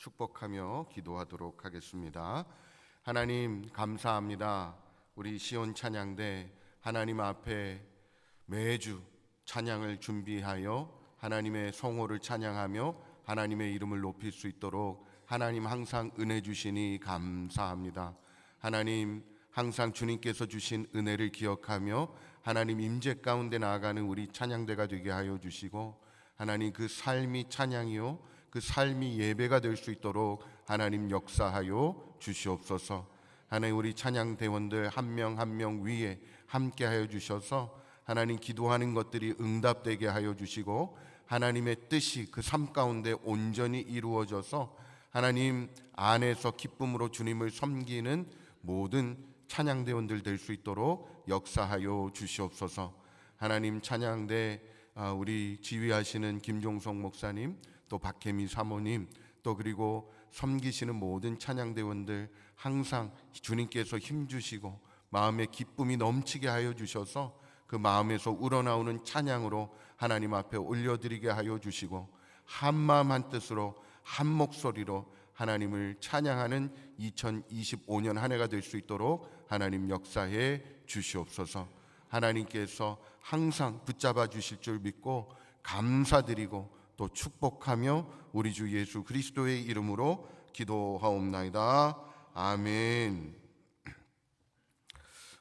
축복하며 기도하도록 하겠습니다. 하나님 감사합니다. 우리 시온 찬양대 하나님 앞에 매주 찬양을 준비하여 하나님의 성호를 찬양하며 하나님의 이름을 높일 수 있도록 하나님 항상 은혜 주시니 감사합니다. 하나님 항상 주님께서 주신 은혜를 기억하며 하나님 임재 가운데 나아가는 우리 찬양대가 되게 하여 주시고, 하나님 그 삶이 찬양이요 그 삶이 예배가 될 수 있도록 하나님 역사하여 주시옵소서. 하나님 우리 찬양대원들 한 명 한 명 위에 함께 하여 주셔서 하나님 기도하는 것들이 응답되게 하여 주시고, 하나님의 뜻이 그 삶 가운데 온전히 이루어져서 하나님 안에서 기쁨으로 주님을 섬기는 모든 찬양대원들 될 수 있도록 역사하여 주시옵소서. 하나님 찬양대 우리 지휘하시는 김종석 목사님, 또 박혜미 사모님, 또 그리고 섬기시는 모든 찬양대원들 항상 주님께서 힘주시고 마음에 기쁨이 넘치게 하여 주셔서 그 마음에서 우러나오는 찬양으로 하나님 앞에 올려드리게 하여 주시고, 한 마음 한 뜻으로 한 목소리로 하나님을 찬양하는 2025년 한 해가 될 수 있도록 하나님 역사해 주시옵소서. 하나님께서 항상 붙잡아 주실 줄 믿고 감사드리고 또 축복하며 우리 주 예수 그리스도의 이름으로 기도하옵나이다. 아멘.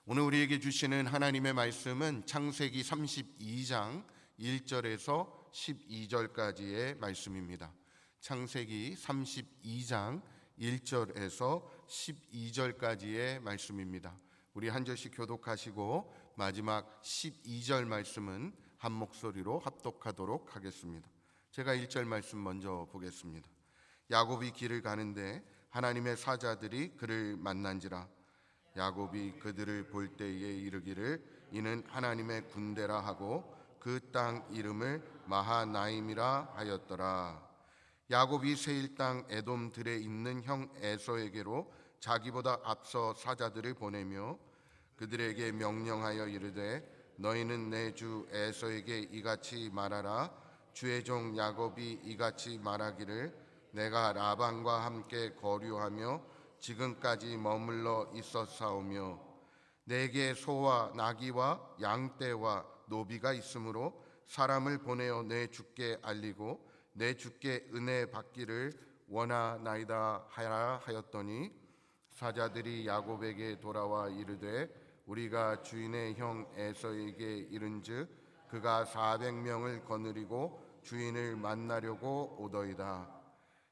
오늘 우리에게 주시는 하나님의 말씀은 창세기 32장 1절에서 12절까지의 말씀입니다. 창세기 32장 1절에서 12절까지의 말씀입니다. 우리 한 절씩 교독하시고 마지막 12절 말씀은 한 목소리로 합독하도록 하겠습니다. 제가 1절 말씀 먼저 보겠습니다. 야곱이 길을 가는데 하나님의 사자들이 그를 만난지라. 야곱이 그들을 볼 때에 이르기를 이는 하나님의 군대라 하고 그 땅 이름을 마하나임이라 하였더라. 야곱이 세일 땅 에돔들에 있는 형 에서에게로 자기보다 앞서 사자들을 보내며 그들에게 명령하여 이르되 너희는 내 주 에서에게 이같이 말하라. 주의 종 야곱이 이같이 말하기를 내가 라반과 함께 거류하며 지금까지 머물러 있었사오며 내게 소와 나귀와 양떼와 노비가 있으므로 사람을 보내어 내 주께 알리고 내 주께 은혜 받기를 원하나이다 하라 하였더니, 사자들이 야곱에게 돌아와 이르되 우리가 주인의 형 에서에게 이른즉 그가 400명을 거느리고 주인을 만나려고 오더이다.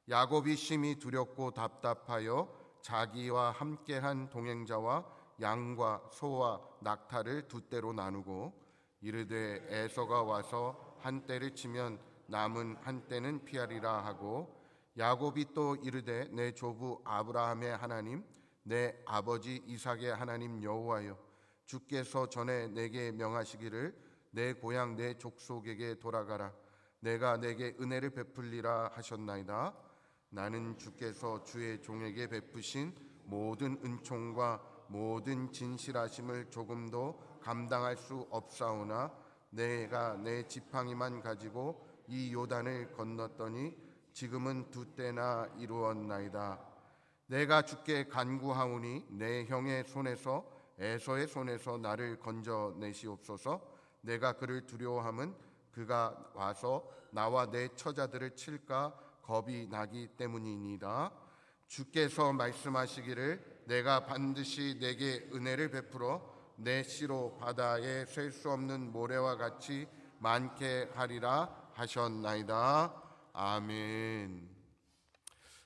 야곱이 심히 두렵고 답답하여 자기와 함께한 동행자와 양과 소와 낙타를 두 떼로 나누고 이르되 에서가 와서 한 떼를 치면 남은 한 떼는 피하리라 하고, 야곱이 또 이르되 내 조부 아브라함의 하나님 내 아버지 이삭의 하나님 여호와여, 주께서 전에 내게 명하시기를 내 고향 내 족속에게 돌아가라. 내가 내게 은혜를 베풀리라 하셨나이다. 나는 주께서 주의 종에게 베푸신 모든 은총과 모든 진실하심을 조금도 감당할 수 없사오나 내가 내 지팡이만 가지고 이 요단을 건넜더니 지금은 두 때나 이루었나이다. 내가 주께 간구하오니 내 형의 손에서 에서의 손에서 나를 건져내시옵소서. 내가 그를 두려워함은 그가 와서 나와 내 처자들을 칠까 겁이 나기 때문이니이다. 주께서 말씀하시기를 내가 반드시 내게 은혜를 베풀어 내 씨로 바다에 셀 수 없는 모래와 같이 많게 하리라 하셨나이다. 아멘.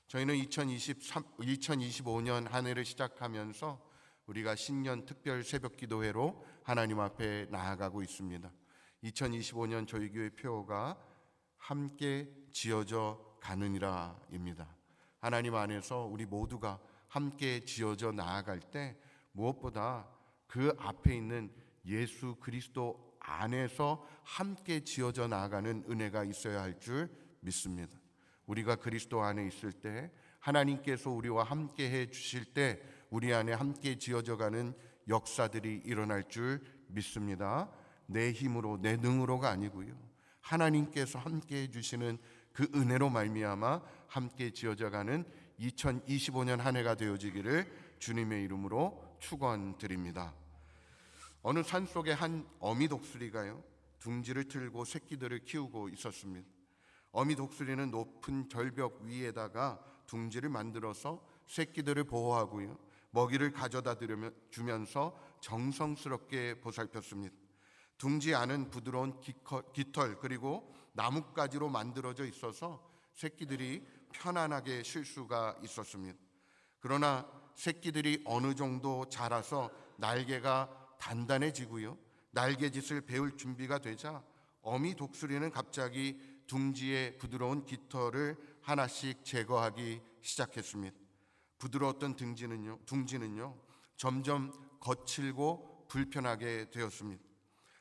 저희는 2025년 한 해를 시작하면서 우리가 신년 특별 새벽 기도회로 하나님 앞에 나아가고 있습니다. 2025년 저희 교회 표어가 함께 지어져 가느니라입니다. 하나님 안에서 우리 모두가 함께 지어져 나아갈 때 무엇보다 그 앞에 있는 예수 그리스도 안에서 함께 지어져 나아가는 은혜가 있어야 할 줄 믿습니다. 우리가 그리스도 안에 있을 때, 하나님께서 우리와 함께 해 주실 때 우리 안에 함께 지어져 가는 역사들이 일어날 줄 믿습니다. 내 힘으로 내 능으로가 아니고요, 하나님께서 함께 해 주시는 그 은혜로 말미암아 함께 지어져가는 2025년 한 해가 되어지기를 주님의 이름으로 축원드립니다. 어느 산속에 한 어미 독수리가요, 둥지를 틀고 새끼들을 키우고 있었습니다. 어미 독수리는 높은 절벽 위에다가 둥지를 만들어서 새끼들을 보호하고요, 먹이를 가져다 주면서 정성스럽게 보살폈습니다. 둥지 안은 부드러운 깃털 그리고 나뭇가지로 만들어져 있어서 새끼들이 편안하게 쉴 수가 있었습니다. 그러나 새끼들이 어느 정도 자라서 날개가 단단해지고요, 날개짓을 배울 준비가 되자 어미 독수리는 갑자기 둥지의 부드러운 깃털을 하나씩 제거하기 시작했습니다. 부드러웠던 둥지는요 점점 거칠고 불편하게 되었습니다.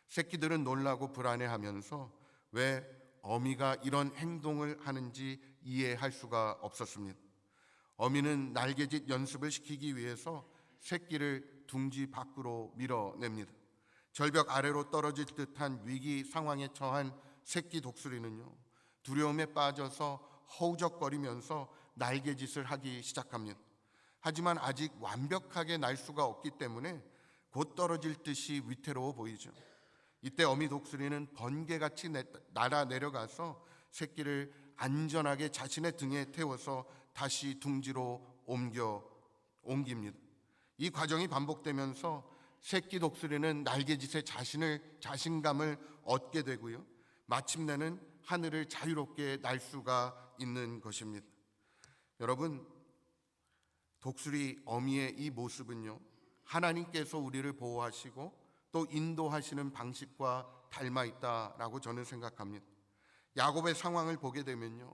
새끼들은 놀라고 불안해하면서 왜 어미가 이런 행동을 하는지 이해할 수가 없었습니다. 어미는 날개짓 연습을 시키기 위해서 새끼를 둥지 밖으로 밀어냅니다. 절벽 아래로 떨어질 듯한 위기 상황에 처한 새끼 독수리는요, 두려움에 빠져서 허우적거리면서 날개짓을 하기 시작합니다. 하지만 아직 완벽하게 날 수가 없기 때문에 곧 떨어질 듯이 위태로워 보이죠. 이때 어미 독수리는 번개같이 날아 내려가서 새끼를 안전하게 자신의 등에 태워서 다시 둥지로 옮깁니다. 이 과정이 반복되면서 새끼 독수리는 날개짓에 자신감을 얻게 되고요, 마침내는 하늘을 자유롭게 날 수가 있는 것입니다. 여러분, 독수리 어미의 이 모습은요, 하나님께서 우리를 보호하시고 또 인도하시는 방식과 닮아 있다라고 저는 생각합니다. 야곱의 상황을 보게 되면요,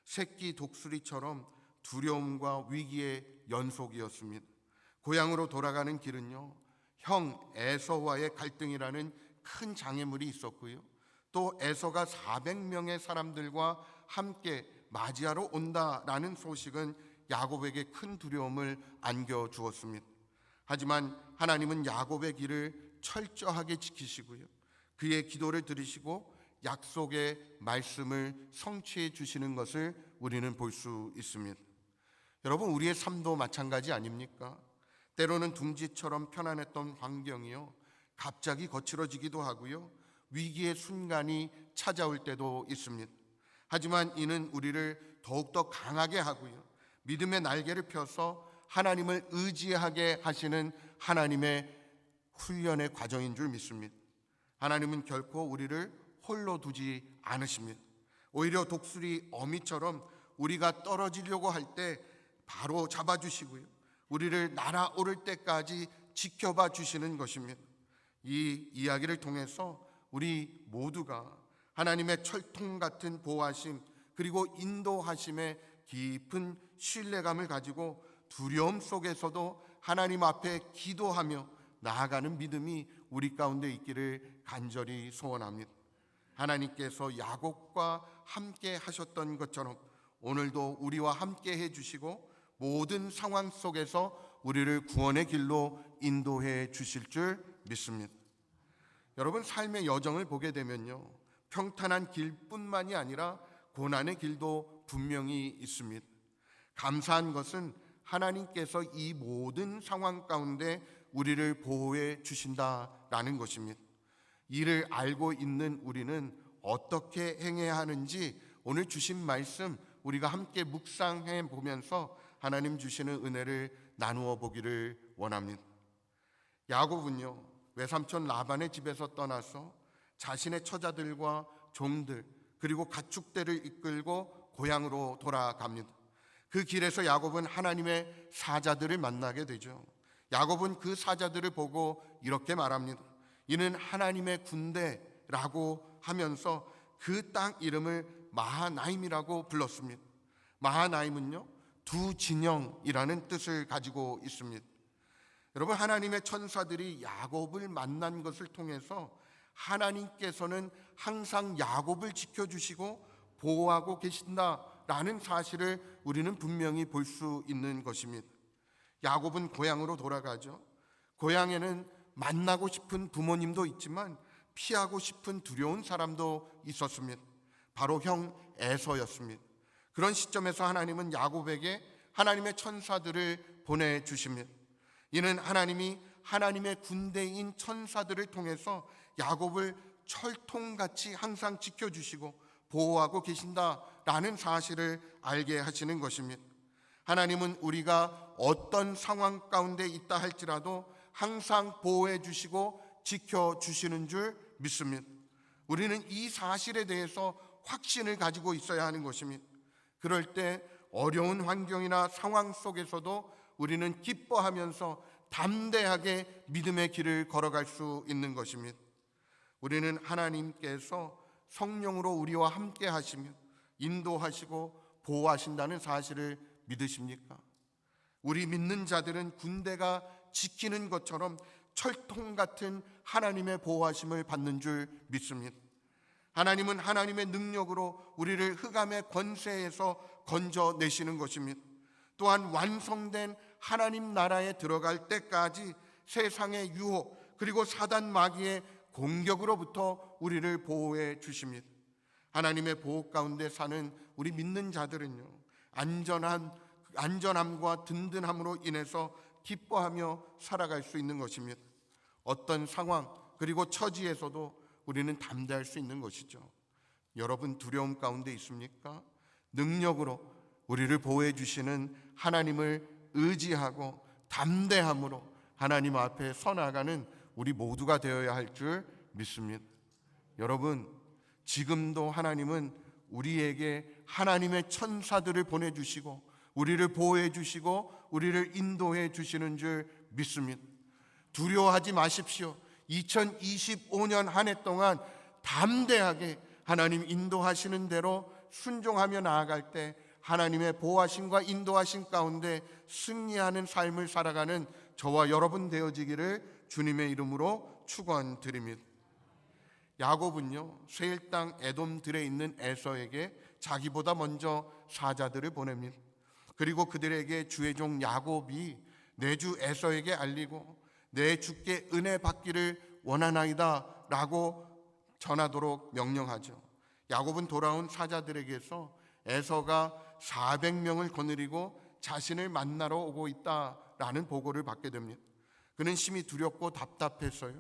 새끼 독수리처럼 두려움과 위기의 연속이었습니다. 고향으로 돌아가는 길은요, 형 에서와의 갈등이라는 큰 장애물이 있었고요, 또 에서가 400명의 사람들과 함께 맞이하러 온다라는 소식은 야곱에게 큰 두려움을 안겨주었습니다. 하지만 하나님은 야곱의 길을 철저하게 지키시고요, 그의 기도를 들으시고 약속의 말씀을 성취해 주시는 것을 우리는 볼 수 있습니다. 여러분, 우리의 삶도 마찬가지 아닙니까? 때로는 둥지처럼 편안했던 환경이요, 갑자기 거칠어지기도 하고요, 위기의 순간이 찾아올 때도 있습니다. 하지만 이는 우리를 더욱더 강하게 하고요, 믿음의 날개를 펴서 하나님을 의지하게 하시는 하나님의 훈련의 과정인 줄 믿습니다. 하나님은 결코 우리를 홀로 두지 않으십니다. 오히려 독수리 어미처럼 우리가 떨어지려고 할 때 바로 잡아주시고요, 우리를 날아오를 때까지 지켜봐 주시는 것입니다. 이 이야기를 통해서 우리 모두가 하나님의 철통 같은 보호하심 그리고 인도하심에 깊은 신뢰감을 가지고 두려움 속에서도 하나님 앞에 기도하며 나아가는 믿음이 우리 가운데 있기를 간절히 소원합니다. 하나님께서 야곱과 함께 하셨던 것처럼 오늘도 우리와 함께 해주시고 모든 상황 속에서 우리를 구원의 길로 인도해 주실 줄 믿습니다. 여러분, 삶의 여정을 보게 되면요, 평탄한 길뿐만이 아니라 고난의 길도 분명히 있습니다. 감사한 것은 하나님께서 이 모든 상황 가운데 우리를 보호해 주신다라는 것입니다. 이를 알고 있는 우리는 어떻게 행해야 하는지 오늘 주신 말씀 우리가 함께 묵상해 보면서 하나님 주시는 은혜를 나누어 보기를 원합니다. 야곱은요, 외삼촌 라반의 집에서 떠나서 자신의 처자들과 종들 그리고 가축대를 이끌고 고향으로 돌아갑니다. 그 길에서 야곱은 하나님의 사자들을 만나게 되죠. 야곱은 그 사자들을 보고 이렇게 말합니다. 이는 하나님의 군대라고 하면서 그 땅 이름을 마하나임이라고 불렀습니다. 마하나임은요, 두 진영이라는 뜻을 가지고 있습니다. 여러분, 하나님의 천사들이 야곱을 만난 것을 통해서 하나님께서는 항상 야곱을 지켜주시고 보호하고 계신다라는 사실을 우리는 분명히 볼 수 있는 것입니다. 야곱은 고향으로 돌아가죠. 고향에는 만나고 싶은 부모님도 있지만 피하고 싶은 두려운 사람도 있었습니다. 바로 형 에서였습니다. 그런 시점에서 하나님은 야곱에게 하나님의 천사들을 보내주십니다. 이는 하나님이 하나님의 군대인 천사들을 통해서 야곱을 철통같이 항상 지켜주시고 보호하고 계신다라는 사실을 알게 하시는 것입니다. 하나님은 우리가 어떤 상황 가운데 있다 할지라도 항상 보호해 주시고 지켜주시는 줄 믿습니다. 우리는 이 사실에 대해서 확신을 가지고 있어야 하는 것입니다. 그럴 때 어려운 환경이나 상황 속에서도 우리는 기뻐하면서 담대하게 믿음의 길을 걸어갈 수 있는 것입니다. 우리는 하나님께서 성령으로 우리와 함께 하시며 인도하시고 보호하신다는 사실을 믿으십니까? 우리 믿는 자들은 군대가 지키는 것처럼 철통 같은 하나님의 보호하심을 받는 줄 믿습니다. 하나님은 하나님의 능력으로 우리를 흑암의 권세에서 건져내시는 것입니다. 또한 완성된 하나님 나라에 들어갈 때까지 세상의 유혹 그리고 사단 마귀의 공격으로부터 우리를 보호해 주십니다. 하나님의 보호 가운데 사는 우리 믿는 자들은요, 안전함과 든든함으로 인해서 기뻐하며 살아갈 수 있는 것입니다. 어떤 상황 그리고 처지에서도 우리는 담대할 수 있는 것이죠. 여러분 두려움 가운데 있습니까? 능력으로 우리를 보호해 주시는 하나님을 의지하고 담대함으로 하나님 앞에 서나가는 우리 모두가 되어야 할 줄 믿습니다. 여러분, 지금도 하나님은 우리에게 하나님의 천사들을 보내주시고 우리를 보호해 주시고 우리를 인도해 주시는 줄 믿습니다. 두려워하지 마십시오. 2025년 한 해 동안 담대하게 하나님 인도하시는 대로 순종하며 나아갈 때 하나님의 보호하심과 인도하심 가운데 승리하는 삶을 살아가는 저와 여러분 되어지기를 주님의 이름으로 축원드립니다. 야곱은요, 세일 땅 에돔들에 있는 에서에게 자기보다 먼저 사자들을 보냅니다. 그리고 그들에게 주의 종 야곱이 내 주 에서에게 알리고 내 주께 은혜 받기를 원하나이다 라고 전하도록 명령하죠. 야곱은 돌아온 사자들에게서 에서가 400명을 거느리고 자신을 만나러 오고 있다라는 보고를 받게 됩니다. 그는 심히 두렵고 답답했어요.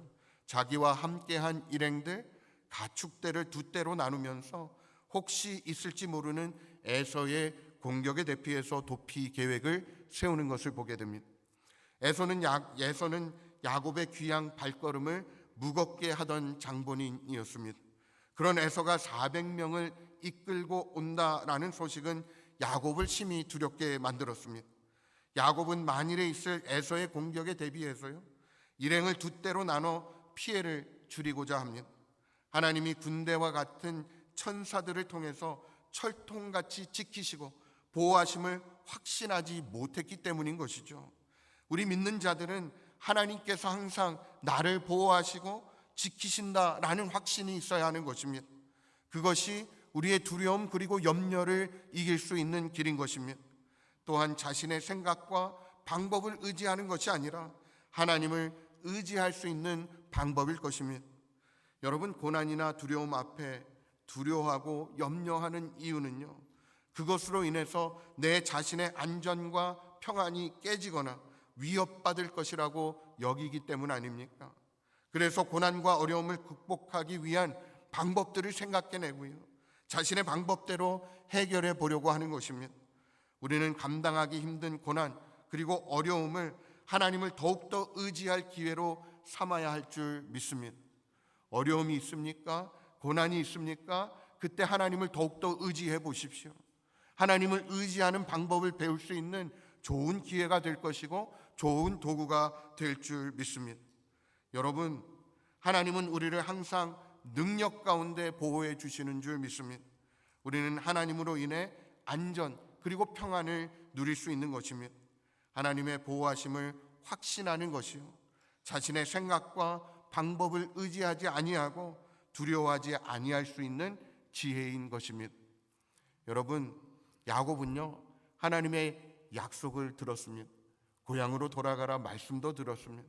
자기와 함께한 일행들 가축대를 두 떼로 나누면서 혹시 있을지 모르는 에서의 공격에 대피해서 도피 계획을 세우는 것을 보게 됩니다. 에서는 야곱의 귀양 발걸음을 무겁게 하던 장본인이었습니다. 그런 에서가 400명을 이끌고 온다라는 소식은 야곱을 심히 두렵게 만들었습니다. 야곱은 만일에 있을 에서의 공격에 대비해서요, 일행을 두 떼로 나눠 피해를 줄이고자 합니다. 하나님이 군대와 같은 천사들을 통해서 철통같이 지키시고 보호하심을 확신하지 못했기 때문인 것이죠. 우리 믿는 자들은 하나님께서 항상 나를 보호하시고 지키신다라는 확신이 있어야 하는 것입니다. 그것이 우리의 두려움 그리고 염려를 이길 수 있는 길인 것입니다. 또한 자신의 생각과 방법을 의지하는 것이 아니라 하나님을 의지할 수 있는 방법일 것입니다. 여러분, 고난이나 두려움 앞에 두려워하고 염려하는 이유는요, 그것으로 인해서 내 자신의 안전과 평안이 깨지거나 위협받을 것이라고 여기기 때문 아닙니까? 그래서 고난과 어려움을 극복하기 위한 방법들을 생각해내고요, 자신의 방법대로 해결해 보려고 하는 것입니다. 우리는 감당하기 힘든 고난 그리고 어려움을 하나님을 더욱더 의지할 기회로 삼아야 할 줄 믿습니다. 어려움이 있습니까? 고난이 있습니까? 그때 하나님을 더욱더 의지해 보십시오. 하나님을 의지하는 방법을 배울 수 있는 좋은 기회가 될 것이고 좋은 도구가 될 줄 믿습니다. 여러분, 하나님은 우리를 항상 능력 가운데 보호해 주시는 줄 믿습니다. 우리는 하나님으로 인해 안전 그리고 평안을 누릴 수 있는 것입니다. 하나님의 보호하심을 확신하는 것이요, 자신의 생각과 방법을 의지하지 아니하고 두려워하지 아니할 수 있는 지혜인 것입니다. 여러분, 야곱은요, 하나님의 약속을 들었습니다. 고향으로 돌아가라 말씀도 들었습니다.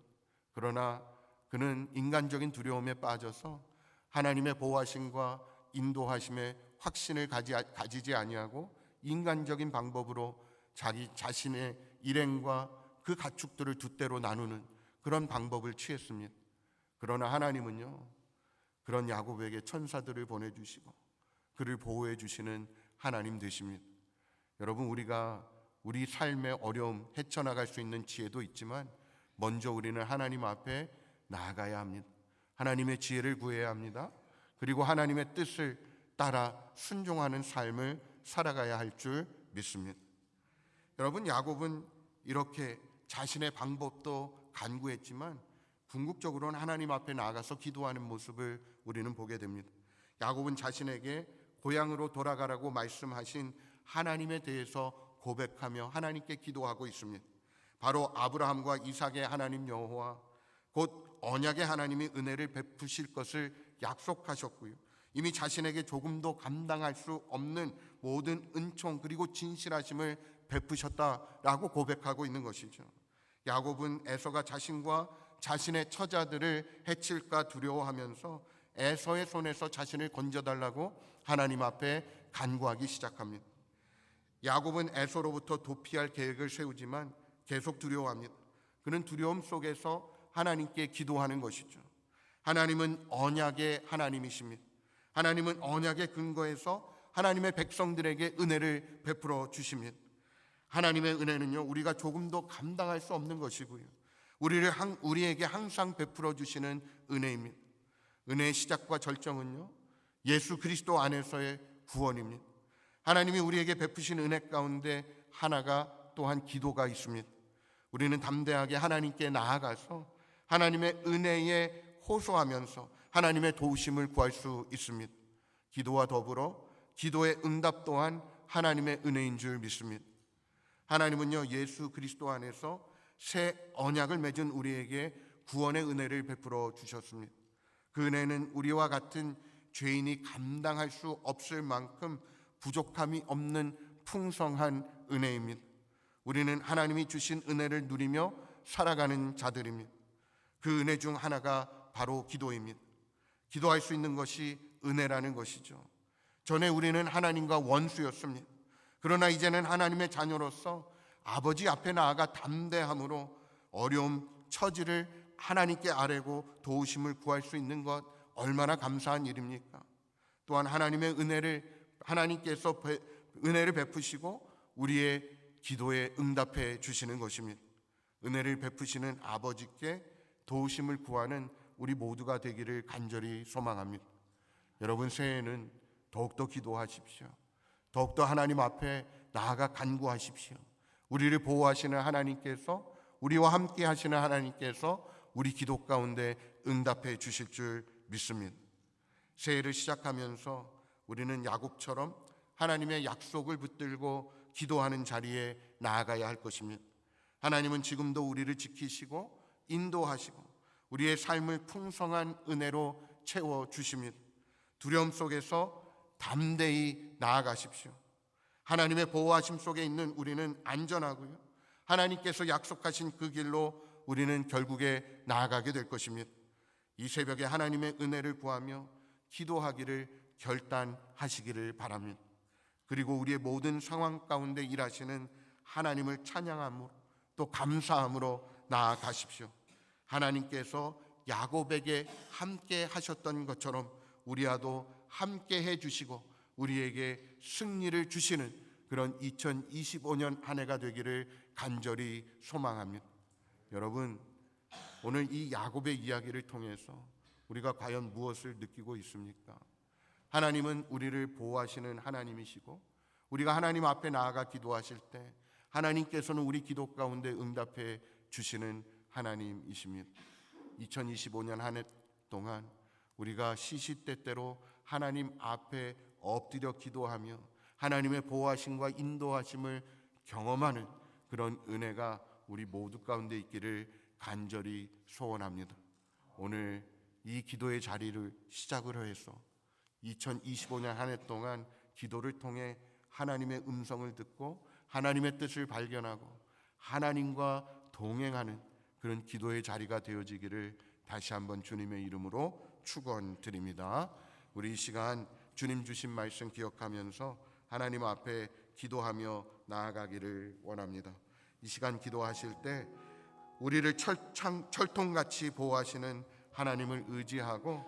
그러나 그는 인간적인 두려움에 빠져서 하나님의 보호하심과 인도하심에 확신을 가지지 아니하고 인간적인 방법으로 자기 자신의 일행과 그 가축들을 두 떼로 나누는 그런 방법을 취했습니다. 그러나 하나님은요, 그런 야곱에게 천사들을 보내주시고 그를 보호해 주시는 하나님 되십니다. 여러분, 우리가 우리 삶의 어려움 헤쳐나갈 수 있는 지혜도 있지만 먼저 우리는 하나님 앞에 나아가야 합니다. 하나님의 지혜를 구해야 합니다. 그리고 하나님의 뜻을 따라 순종하는 삶을 살아가야 할 줄 믿습니다. 여러분, 야곱은 이렇게 자신의 방법도 간구했지만 궁극적으로는 하나님 앞에 나아가서 기도하는 모습을 우리는 보게 됩니다. 야곱은 자신에게 고향으로 돌아가라고 말씀하신 하나님에 대해서 고백하며 하나님께 기도하고 있습니다. 바로 아브라함과 이삭의 하나님 여호와, 곧 언약의 하나님이 은혜를 베푸실 것을 약속하셨고요, 이미 자신에게 조금도 감당할 수 없는 모든 은총 그리고 진실하심을 베푸셨다라고 고백하고 있는 것이죠. 야곱은 에서가 자신과 자신의 처자들을 해칠까 두려워하면서 에서의 손에서 자신을 건져달라고 하나님 앞에 간구하기 시작합니다. 야곱은 에서로부터 도피할 계획을 세우지만 계속 두려워합니다. 그는 두려움 속에서 하나님께 기도하는 것이죠. 하나님은 언약의 하나님이십니다. 하나님은 언약의 근거에서 하나님의 백성들에게 은혜를 베풀어 주십니다. 하나님의 은혜는요, 우리가 조금도 감당할 수 없는 것이고요, 우리에게 항상 베풀어 주시는 은혜입니다. 은혜의 시작과 절정은요, 예수 그리스도 안에서의 구원입니다. 하나님이 우리에게 베푸신 은혜 가운데 하나가 또한 기도가 있습니다. 우리는 담대하게 하나님께 나아가서 하나님의 은혜에 호소하면서 하나님의 도우심을 구할 수 있습니다. 기도와 더불어 기도의 응답 또한 하나님의 은혜인 줄 믿습니다. 하나님은요, 예수 그리스도 안에서 새 언약을 맺은 우리에게 구원의 은혜를 베풀어 주셨습니다. 그 은혜는 우리와 같은 죄인이 감당할 수 없을 만큼 부족함이 없는 풍성한 은혜입니다. 우리는 하나님이 주신 은혜를 누리며 살아가는 자들입니다. 그 은혜 중 하나가 바로 기도입니다. 기도할 수 있는 것이 은혜라는 것이죠. 전에 우리는 하나님과 원수였습니다. 그러나 이제는 하나님의 자녀로서 아버지 앞에 나아가 담대함으로 어려움, 처지를 하나님께 아뢰고 도우심을 구할 수 있는 것, 얼마나 감사한 일입니까? 또한 하나님의 하나님께서 은혜를 베푸시고 우리의 기도에 응답해 주시는 것입니다. 은혜를 베푸시는 아버지께 도우심을 구하는 우리 모두가 되기를 간절히 소망합니다. 여러분, 새해에는 더욱더 기도하십시오. 더욱더 하나님 앞에 나아가 간구하십시오. 우리를 보호하시는 하나님께서, 우리와 함께 하시는 하나님께서 우리 기도 가운데 응답해 주실 줄 믿습니다. 새해를 시작하면서 우리는 야곱처럼 하나님의 약속을 붙들고 기도하는 자리에 나아가야 할 것입니다. 하나님은 지금도 우리를 지키시고 인도하시고 우리의 삶을 풍성한 은혜로 채워주십니다. 두려움 속에서 담대히 나아가십시오. 하나님의 보호하심 속에 있는 우리는 안전하고요, 하나님께서 약속하신 그 길로 우리는 결국에 나아가게 될 것입니다. 이 새벽에 하나님의 은혜를 구하며 기도하기를 결단하시기를 바랍니다. 그리고 우리의 모든 상황 가운데 일하시는 하나님을 찬양함으로 또 감사함으로 나아가십시오. 하나님께서 야곱에게 함께 하셨던 것처럼 우리와도 함께 해주시고 우리에게 승리를 주시는 그런 2025년 한 해가 되기를 간절히 소망합니다. 여러분, 오늘 이 야곱의 이야기를 통해서 우리가 과연 무엇을 느끼고 있습니까? 하나님은 우리를 보호하시는 하나님이시고 우리가 하나님 앞에 나아가 기도하실 때 하나님께서는 우리 기도 가운데 응답해 주시는 하나님이십니다. 2025년 한 해 동안 우리가 시시때때로 하나님 앞에 엎드려 기도하며 하나님의 보호하심과 인도하심을 경험하는 그런 은혜가 우리 모두 가운데 있기를 간절히 소원합니다. 오늘 이 기도의 자리를 시작으로 해서 2025년 한 해 동안 기도를 통해 하나님의 음성을 듣고 하나님의 뜻을 발견하고 하나님과 동행하는 그런 기도의 자리가 되어지기를 다시 한번 주님의 이름으로 축원드립니다. 우리 이 시간 주님 주신 말씀 기억하면서 하나님 앞에 기도하며 나아가기를 원합니다. 이 시간 기도하실 때 우리를 철통같이 보호하시는 하나님을 의지하고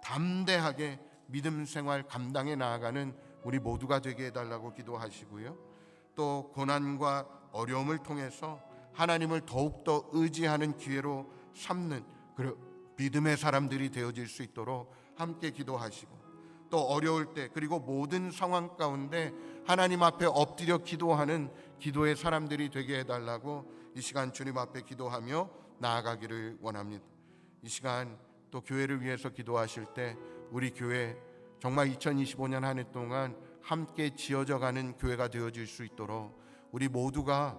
담대하게 믿음 생활 감당해 나아가는 우리 모두가 되게 해달라고 기도하시고요. 또 고난과 어려움을 통해서 하나님을 더욱더 의지하는 기회로 삼는 믿음의 사람들이 되어질 수 있도록 함께 기도하시고, 또 어려울 때 그리고 모든 상황 가운데 하나님 앞에 엎드려 기도하는 기도의 사람들이 되게 해달라고 이 시간 주님 앞에 기도하며 나아가기를 원합니다. 이 시간 또 교회를 위해서 기도하실 때 우리 교회 정말 2025년 한 해 동안 함께 지어져가는 교회가 되어질 수 있도록 우리 모두가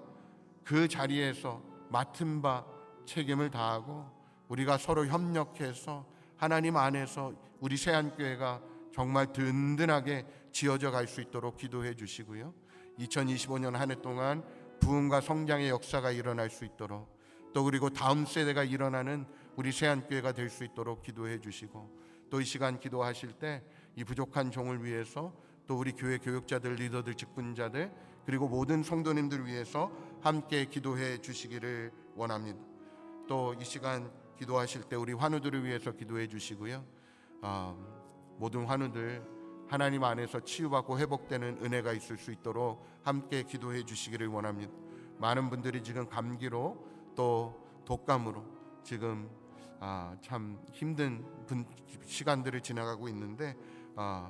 그 자리에서 맡은 바 책임을 다하고 우리가 서로 협력해서 하나님 안에서 우리 세안교회가 정말 든든하게 지어져 갈 수 있도록 기도해 주시고요. 2025년 한 해 동안 부흥과 성장의 역사가 일어날 수 있도록, 또 그리고 다음 세대가 일어나는 우리 세안교회가 될 수 있도록 기도해 주시고, 또 이 시간 기도하실 때 이 부족한 종을 위해서, 또 우리 교회 교육자들, 리더들, 직분자들, 그리고 모든 성도님들 위해서 함께 기도해 주시기를 원합니다. 또 이 시간 기도하실 때 우리 환우들을 위해서 기도해 주시고요. 모든 환우들 하나님 안에서 치유받고 회복되는 은혜가 있을 수 있도록 함께 기도해 주시기를 원합니다. 많은 분들이 지금 감기로 또 독감으로 지금 참 힘든 시간들을 지나가고 있는데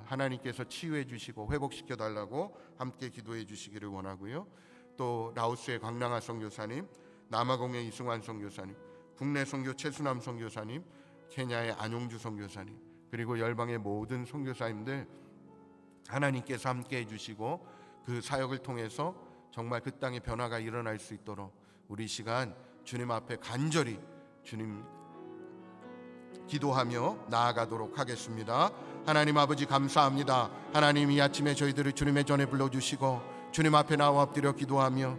하나님께서 치유해 주시고 회복시켜 달라고 함께 기도해 주시기를 원하고요. 또 라오스의 광랑아 선교사님, 남아공의 이승환 선교사님, 국내 선교 최순남 선교사님, 케냐의 안용주 선교사님, 그리고 열방의 모든 선교사님들 하나님께서 함께 해주시고 그 사역을 통해서 정말 그 땅에 변화가 일어날 수 있도록 우리 시간 주님 앞에 간절히 주님 기도하며 나아가도록 하겠습니다. 하나님 아버지 감사합니다. 하나님 이 아침에 저희들을 주님의 전에 불러주시고 주님 앞에 나와 엎드려 기도하며